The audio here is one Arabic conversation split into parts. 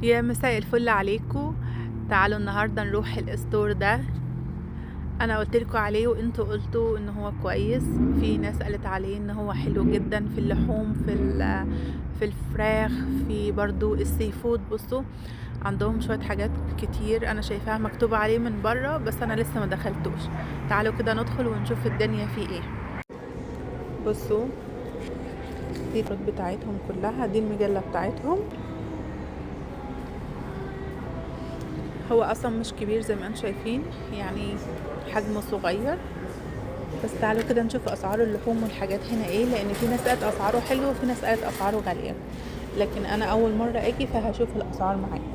يا مساء الفل عليكم. تعالوا النهارده نروح الستور ده. انا قلت لكم عليه وانتوا قلتوا ان هو كويس. في ناس قالت عليه ان هو حلو جدا في اللحوم، في الفراخ، في برضو السي فود. بصوا عندهم شوية حاجات كتير انا شايفاها مكتوبة عليه من بره، بس انا لسه ما دخلتوش. تعالوا كده ندخل ونشوف الدنيا فيه ايه. بصوا دي الرد بتاعتهم كلها، دي المجلة بتاعتهم. هو اصلا مش كبير زي ما انتم شايفين، يعني حجمه صغير. بس تعالوا كده نشوف اسعار اللحوم والحاجات هنا ايه، لان في ناس قالت اسعاره حلوه وفي ناس قالت اسعاره غاليه، لكن انا اول مره اجي فهشوف الاسعار معاكم.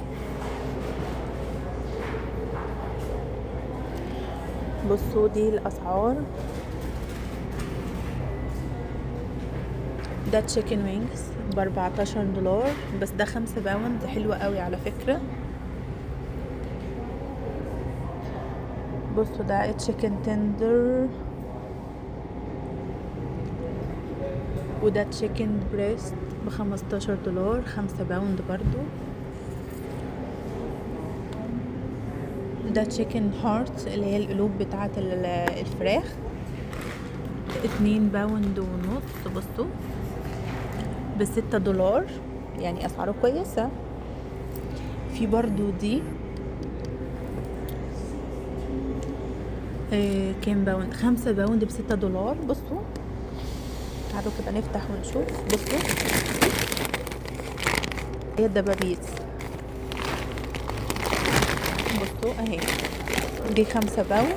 بصوا دي الاسعار. ده تشيكن وينجز ب$14، بس ده 5 باوند، حلوة قوي على فكرة. بصوا ده تشيكن تندر، وده تشيكن بريست ب$15، 5 باوند برضو. ده تشيكن هارت اللي هي القلوب بتاعة الفراخ، 2 باوند ونص. بصوا ب$6، يعني اسعاره كويسة. في برضو دي كام باوند، 5 باوند ب$6. بصوا تعالوا كده نفتح ونشوف. بصوا هي الدبابيس، بصوا اهي، دي 5 باوند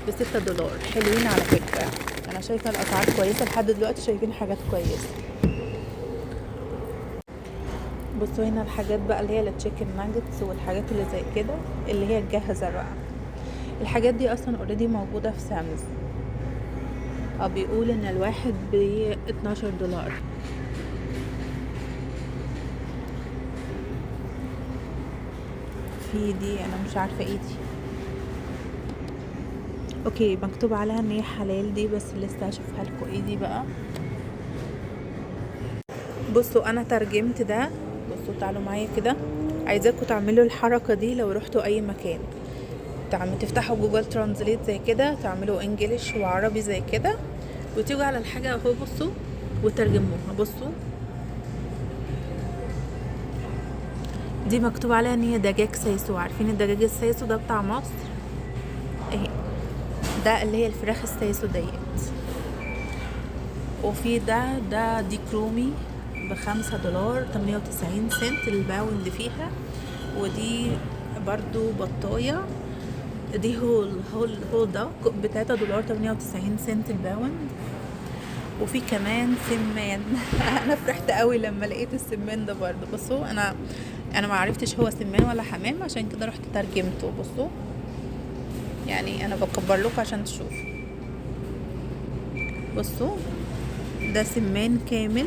ب$6، حلوين على فكرة. انا شايفة الاسعار كويسة لحد دلوقتي، شايفين حاجات كويسة. بصوا هنا الحاجات بقى اللي هي التشيكن ناجتس والحاجات اللي زي كده، اللي هي الجاهزة بقى. الحاجات دي اصلا اوريدي موجودة في سامز. بيقول ان الواحد ب$12. في دي انا مش عارفة ايه دي، اوكي مكتوب عليها ان هي حلال دي، بس لسه هشوفها لكم ايه دي بقى. بصوا انا ترجمت ده. بصوا تعالوا معايا كده، عايزاكم تعملوا الحركة دي لو رحتوا اي مكان. تفتحوا جوجل ترانزليت زي كده، تعملوا انجليش وعربي زي كده، وتيجوا على الحاجة اهو. بصوا وترجموها. بصوا دي مكتوب عليها ان هي دجاج سايسو. عارفين الدجاج السايسو ده بتاع مصر؟ اهي ده اللي هي الفراخ السايسو ديت. وفي ده دي كرومي ب$5، 98 سنت الباوند فيها. ودي برضو بطاية، دي هول ده ب$3، 98 سنت الباوند. وفي كمان سمان انا فرحت قوي لما لقيت السمان ده برضو. بصوا انا ما عرفتش هو سمان ولا حمام، عشان كده رحت ترجمته. بصوا يعني انا بكبر لكم عشان تشوفوا. بصوا ده سمان كامل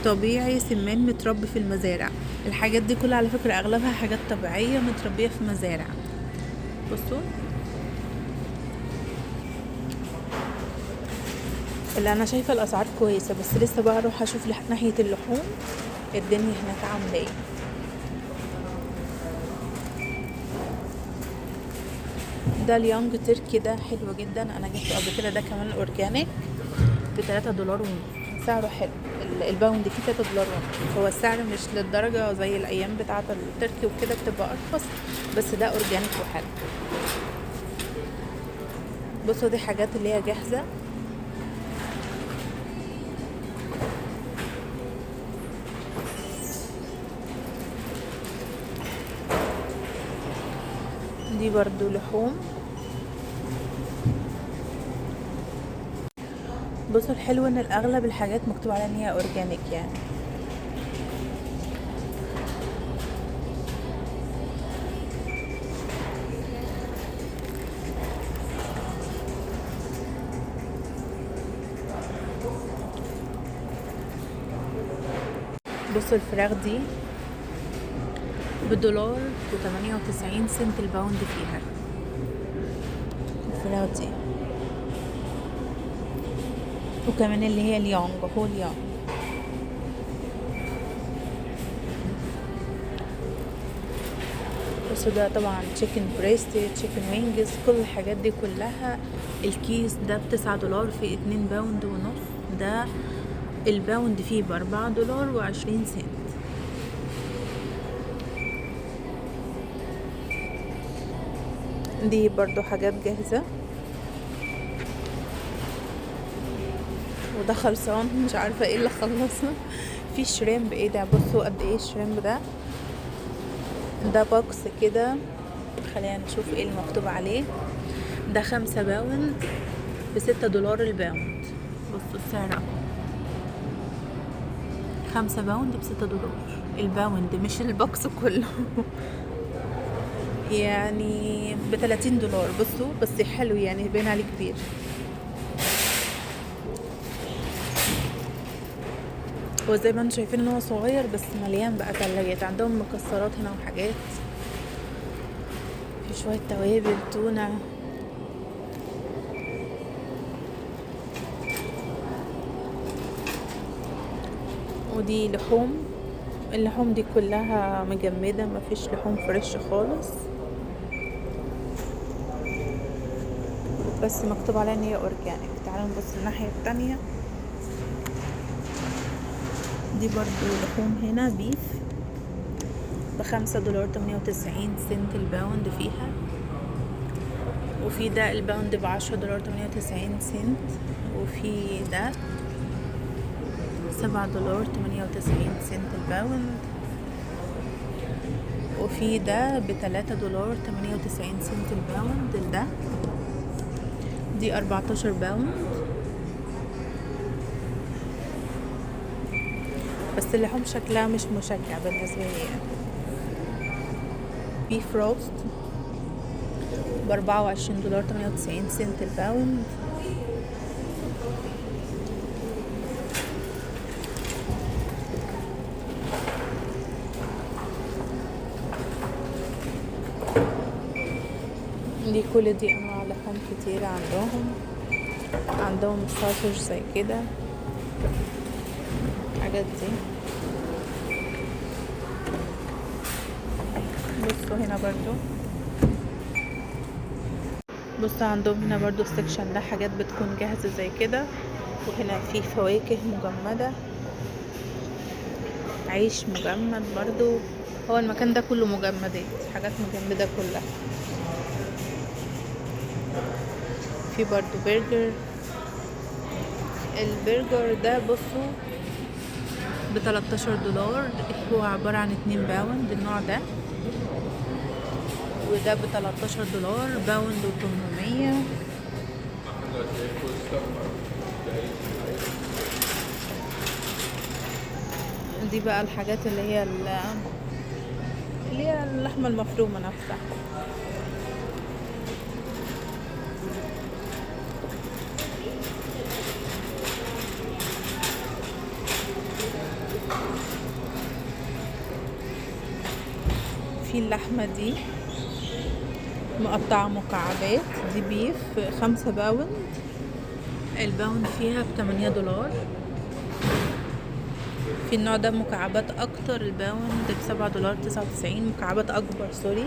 طبيعي، سمان متربي في المزارع. الحاجات دي كلها على فكرة اغلبها حاجات طبيعية متربية في مزارع. بصوا اللي انا شايفة الاسعار كويسة، بس لسه بقى اروح اشوف ناحية اللحوم الدنيا هناك عاملة ايه. ده اليونج تركي ده حلو جدا، انا جبته قبل كده، ده كمان اورجانيك ب$3.5. سعره حلو، الباوند فيه $3.5. هو السعر مش للدرجة زي الايام بتاعة التركي وكده، بتبقى ارخص، بس ده اورجانيك وحلو. بصوا دي حاجات اللي هي جاهزة. دي برضو لحوم. بصوا الحلو ان الاغلب الحاجات مكتوب عليها ان هي اورجانيك يعني. بصوا الفراخ دي ب$1.98 الباوند فيها الفراخ دي. وكمان اللي هي اليونج، هو اليونج بصوا ده طبعا تشيكن بريست، تشيكن وينجز، كل الحاجات دي كلها. الكيس ده ب$9 في 2.5 باوند. ده الباوند فيه ب$4.20. دي برضو حاجات جاهزة، وده خلصان مش عارفة ايه اللي خلصه. في شريمب، ايه ده؟ بصوا قد ايه الشريمب ده. ده بوكس كده، خلينا نشوف ايه المكتوب عليه. ده 5 باوند ب$6 الباوند. بصوا السعر اهو، 5 باوند ب$6 الباوند، مش البوكس كله. يعني ب$30. بصوا بس حلو، يعني باين عليه كبير. هو زي ما انتم شايفين ان هو صغير، بس مليان بقى تلاجات. عندهم مكسرات هنا وحاجات، في شوية توابل، تونة. ودي لحوم. اللحوم دي كلها مجمدة، مفيش لحوم فريش خالص، بس مكتوب عليها ان هي اورجانيك. تعالوا نبص الناحية التانية. دي برضو لحوم هنا بيف ب$5.98 الباوند فيها. وفي ده الباوند ب$10.98. وفي ده $7.98 الباوند. وفي ده ب$3.98 الباوند. ده دي 14 باوند. بس اللحوم شكلها مش مشجع بالنسبة لي يعني. بيف روست ب$24.98 الباوند. دي كل دي انواع لحوم كتيرة عندهم ساسج زي كده، حاجات دي. بصوا هنا برضو، بصوا عندهم هنا برضو السكشن ده حاجات بتكون جاهزة زي كده. وهنا في فواكه مجمدة، عيش مجمد برضو. هو المكان ده كله مجمدات، حاجات مجمدة كلها. في برضو برجر. البرجر ده بصوا ب$13. هو عبارة عن 2 باوند النوع ده، وده ب$13 باوند و800. دي بقى الحاجات اللي هي اللحمة المفرومة نفسها. في اللحمة دي مقطعة مكعبات، دي بيف 5 باوند. الباوند فيها ب$8. في النوع ده مكعبات اكتر، الباوند ب$7.99، مكعبات اكبر سوري.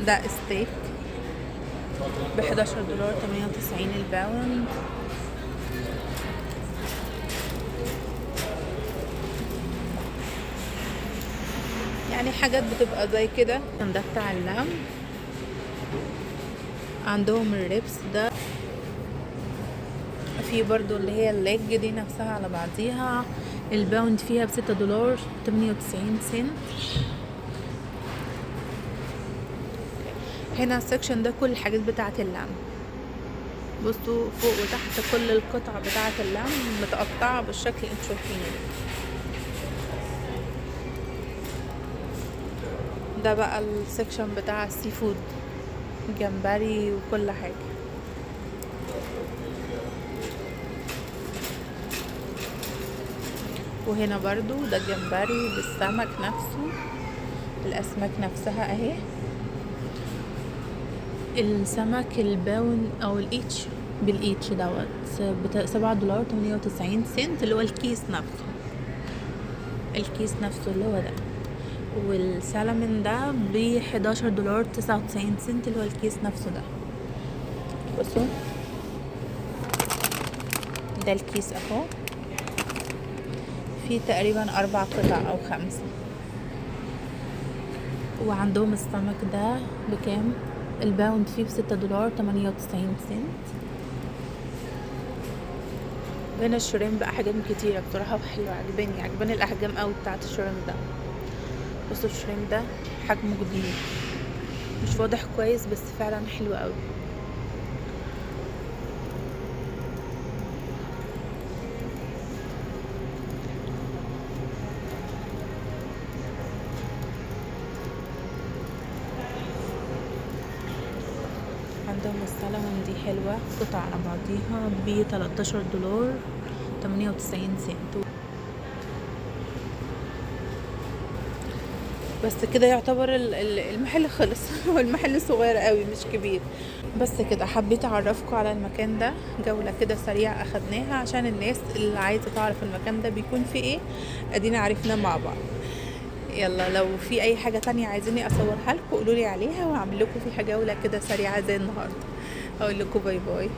ده ستيك ب$11.98 الباوند. يعني حاجات بتبقى زي كده. ده بتاع اللحم. عندهم الريبس ده، في برضو اللي هي الليج دي نفسها على بعضيها. الباوند فيها ب$6.98. هنا السكشن ده كل الحاجات بتاعة اللحم. بصوا فوق وتحت كل القطع بتاعة اللحم متقطعة بالشكل اللي انتوا شايفينه ده. بقى السكشن بتاع السي فود، جمبري وكل حاجة. وهنا برضو ده جمبري بالسمك نفسه، الأسماك نفسها اهي. السمك الباون او الاتش بالايتش دوت $7.98 اللي هو الكيس نفسه. الكيس نفسه اللي هو ده. والسلمون ده $11.99 اللي هو الكيس نفسه ده. بصوا ده الكيس اهو، فيه تقريبا 4 قطع او 5. وعندهم السمك ده بكام؟ الباوند فيه $6.98. هنا الشريمب بأحجام كتيرة بصراحة وحلوة، عجباني الأحجام اوي بتاعت الشريمب ده. بصوا الشريمب ده حجمه كبير، مش واضح كويس بس فعلا حلو اوي. عندهم السلمون دي حلوة، قطع على بعضيها $13.98. بس كده يعتبر المحل خلص. هو المحل صغير قوي مش كبير. بس كده حبيت اعرفكم على المكان ده، جولة كده سريعة اخدناها عشان الناس اللي عايزة تعرف المكان ده بيكون فيه ايه، ادينا عرفنا مع بعض. يلا لو في اي حاجة تانية عايزيني اصورها لكم قولولي عليها واعمل لكم فيها جولة كده سريعة زي النهاردة. اقول لكم باي باي.